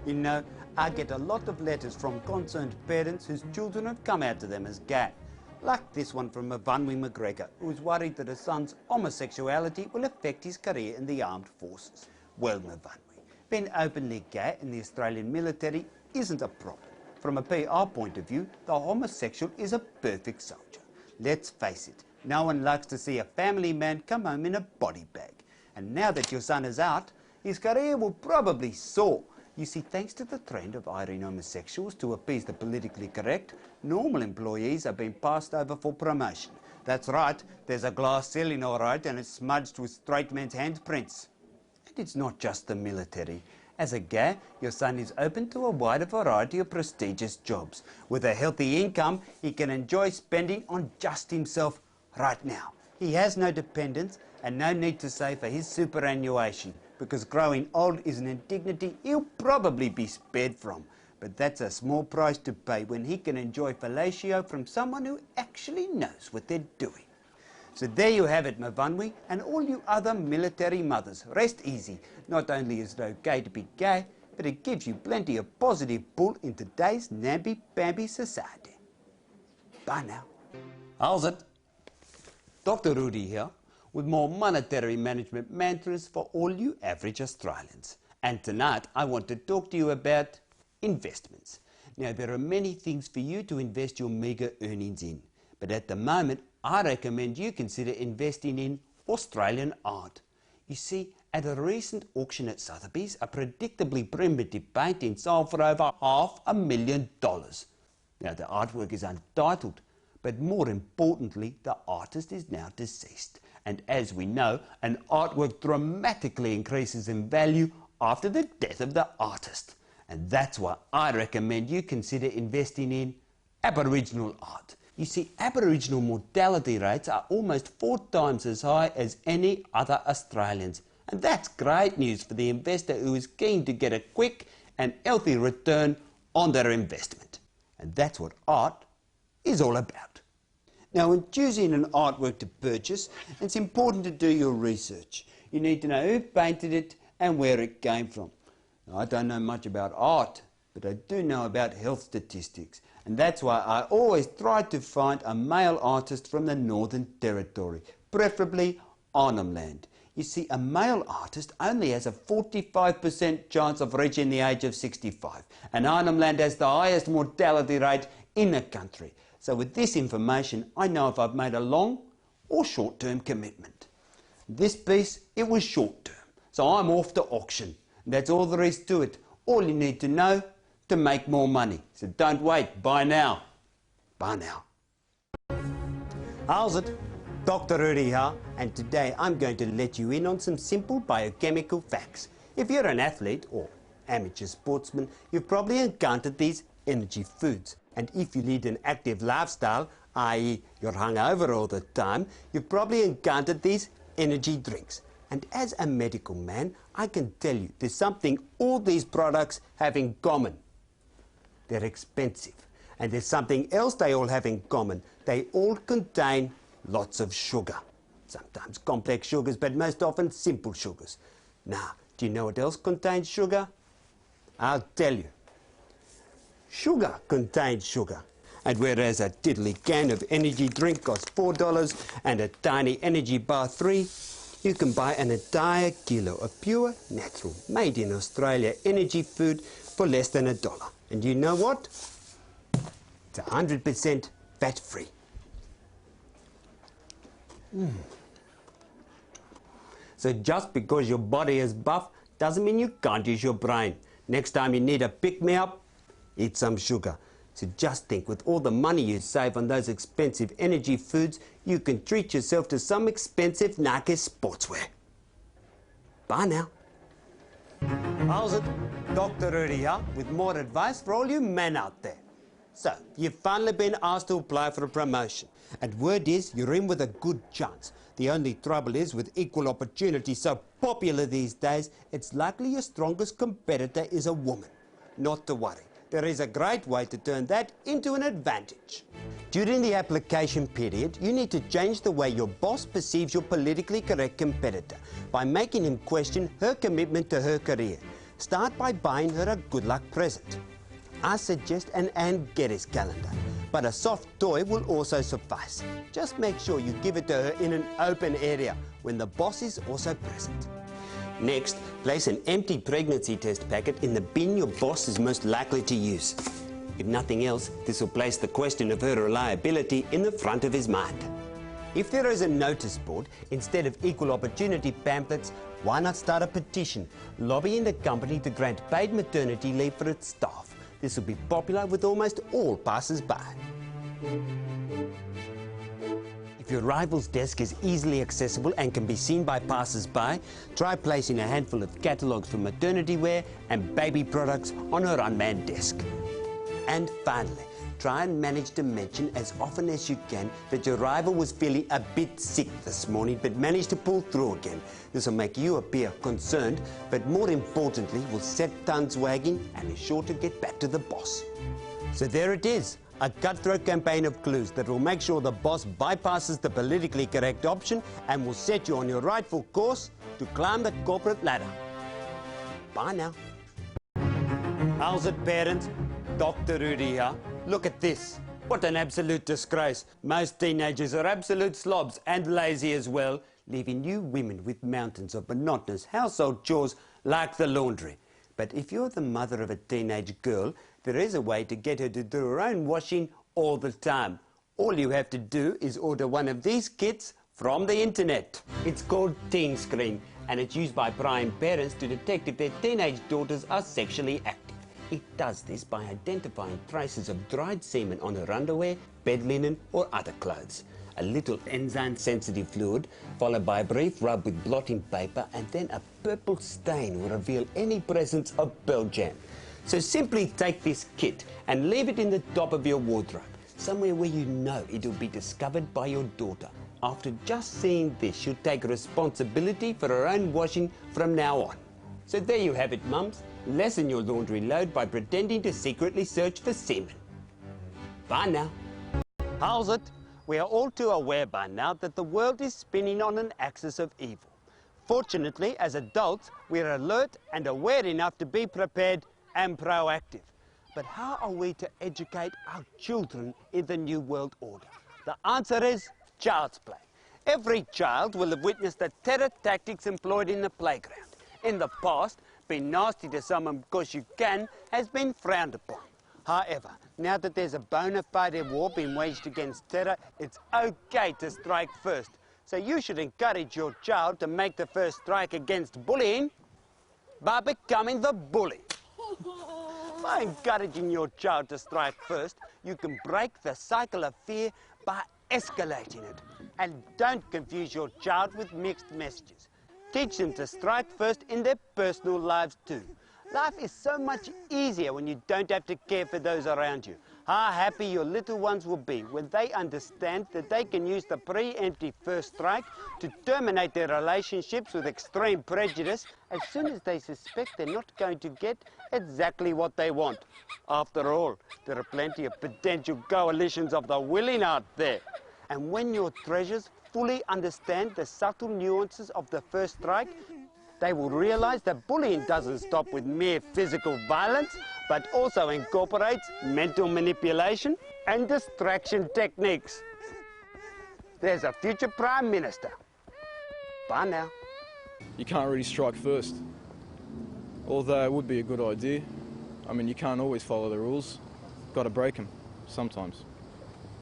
You know, I get a lot of letters from concerned parents whose children have come out to them as gay. Like this one from Mavunwi McGregor, who is worried that his son's homosexuality will affect his career in the armed forces. Well, Mavunwi, being openly gay in the Australian military isn't a problem. From a PR point of view, the homosexual is a perfect soldier. Let's face it, no one likes to see a family man come home in a body bag. And now that your son is out, his career will probably soar. You see, thanks to the trend of hiring homosexuals to appease the politically correct, normal employees are being passed over for promotion. That's right, there's a glass ceiling all right, and it's smudged with straight men's handprints. And it's not just the military. As a gay, your son is open to a wider variety of prestigious jobs. With a healthy income, he can enjoy spending on just himself right now. He has no dependents and no need to save for his superannuation, because growing old is an indignity he'll probably be spared from. But that's a small price to pay when he can enjoy fellatio from someone who actually knows what they're doing. So there you have it, Mavunwi, and all you other military mothers. Rest easy. Not only is it okay to be gay, but it gives you plenty of positive pull in today's namby-pamby society. Bye now. How's it? Dr. Rudy here, with more monetary management mantras for all you average Australians. And tonight I want to talk to you about investments. Now, there are many things for you to invest your meagre earnings in, but at the moment I recommend you consider investing in Australian art. You see, at a recent auction at Sotheby's, a predictably primitive painting sold for over $500,000. Now, the artwork is untitled, but more importantly, the artist is now deceased. And as we know, an artwork dramatically increases in value after the death of the artist. And that's why I recommend you consider investing in Aboriginal art. You see, Aboriginal mortality rates are almost 4 times as high as any other Australians. And that's great news for the investor who is keen to get a quick and healthy return on their investment. And that's what art is all about. Now, when choosing an artwork to purchase, it's important to do your research. You need to know who painted it and where it came from. Now, I don't know much about art, but I do know about health statistics. And that's why I always try to find a male artist from the Northern Territory, preferably Arnhem Land. You see, a male artist only has a 45% chance of reaching the age of 65, and Arnhem Land has the highest mortality rate in the country. So with this information, I know if I've made a long or short-term commitment. This piece, it was short-term, so I'm off to auction. That's all there is to it. All you need to know to make more money. So don't wait, buy now. Bye now. How's it? Dr. Rudy here, and today I'm going to let you in on some simple biochemical facts. If you're an athlete or amateur sportsman, you've probably encountered these energy foods. And if you lead an active lifestyle, i.e. you're hungover all the time, you've probably encountered these energy drinks. And as a medical man, I can tell you there's something all these products have in common. They're expensive. And there's something else they all have in common. They all contain lots of sugar. Sometimes complex sugars, but most often simple sugars. Now, do you know what else contains sugar? I'll tell you. Sugar contains sugar. And whereas a tiddly can of energy drink costs $4 and a tiny energy bar $3, you can buy an entire kilo of pure, natural, made in Australia energy food for less than $1. And you know what? It's 100% fat-free. So just because your body is buff doesn't mean you can't use your brain. Next time you need a pick-me-up, eat some sugar. So just think, with all the money you save on those expensive energy foods, you can treat yourself to some expensive Nike sportswear. Bye now. How's it? Dr. Rudy here with more advice for all you men out there. So, you've finally been asked to apply for a promotion. And word is, you're in with a good chance. The only trouble is, with equal opportunity so popular these days, it's likely your strongest competitor is a woman. Not to worry. There is a great way to turn that into an advantage. During the application period, you need to change the way your boss perceives your politically correct competitor by making him question her commitment to her career. Start by buying her a good luck present. I suggest an Ann Geddes calendar, but a soft toy will also suffice. Just make sure you give it to her in an open area when the boss is also present. Next, place an empty pregnancy test packet in the bin your boss is most likely to use. If nothing else, this will place the question of her reliability in the front of his mind. If there is a notice board instead of equal opportunity pamphlets, why not start a petition lobbying the company to grant paid maternity leave for its staff? This will be popular with almost all passers-by. If your rival's desk is easily accessible and can be seen by passers-by, try placing a handful of catalogues for maternity wear and baby products on her unmanned desk. And finally, try and manage to mention as often as you can that your rival was feeling a bit sick this morning but managed to pull through again. This will make you appear concerned, but more importantly will set tongues wagging and is sure to get back to the boss. So there it is, a cutthroat campaign of clues that will make sure the boss bypasses the politically correct option and will set you on your rightful course to climb the corporate ladder. Bye now. How's it, parents? Dr. Rudy here. Look at this. What an absolute disgrace. Most teenagers are absolute slobs and lazy as well, leaving you women with mountains of monotonous household chores like the laundry. But if you're the mother of a teenage girl, there is a way to get her to do her own washing all the time. All you have to do is order one of these kits from the internet. It's called Teen Screen, and it's used by prying parents to detect if their teenage daughters are sexually active. It does this by identifying traces of dried semen on her underwear, bed linen or other clothes. A little enzyme-sensitive fluid, followed by a brief rub with blotting paper, and then a purple stain will reveal any presence of pearl jam. So simply take this kit and leave it in the top of your wardrobe, somewhere where you know it will be discovered by your daughter. After just seeing this, she'll take responsibility for her own washing from now on. So there you have it, mums. Lessen your laundry load by pretending to secretly search for semen. Bye now. How's it? We are all too aware by now that the world is spinning on an axis of evil. Fortunately, as adults, we are alert and aware enough to be prepared and proactive. But how are we to educate our children in the new world order? The answer is child's play. Every child will have witnessed the terror tactics employed in the playground. In the past, being nasty to someone because you can has been frowned upon. However, now that there's a bona fide war being waged against terror, it's okay to strike first. So you should encourage your child to make the first strike against bullying by becoming the bully. By encouraging your child to strike first, you can break the cycle of fear by escalating it. And don't confuse your child with mixed messages. Teach them to strike first in their personal lives too. Life is so much easier when you don't have to care for those around you. How happy your little ones will be when they understand that they can use the preemptive first strike to terminate their relationships with extreme prejudice as soon as they suspect they're not going to get exactly what they want. After all, there are plenty of potential coalitions of the willing out there. And when your treasures fully understand the subtle nuances of the first strike, they will realize that bullying doesn't stop with mere physical violence, but also incorporates mental manipulation and distraction techniques. There's a future Prime Minister. Bye now. You can't really strike first, although it would be a good idea. I mean, you can't always follow the rules. Got to break them sometimes.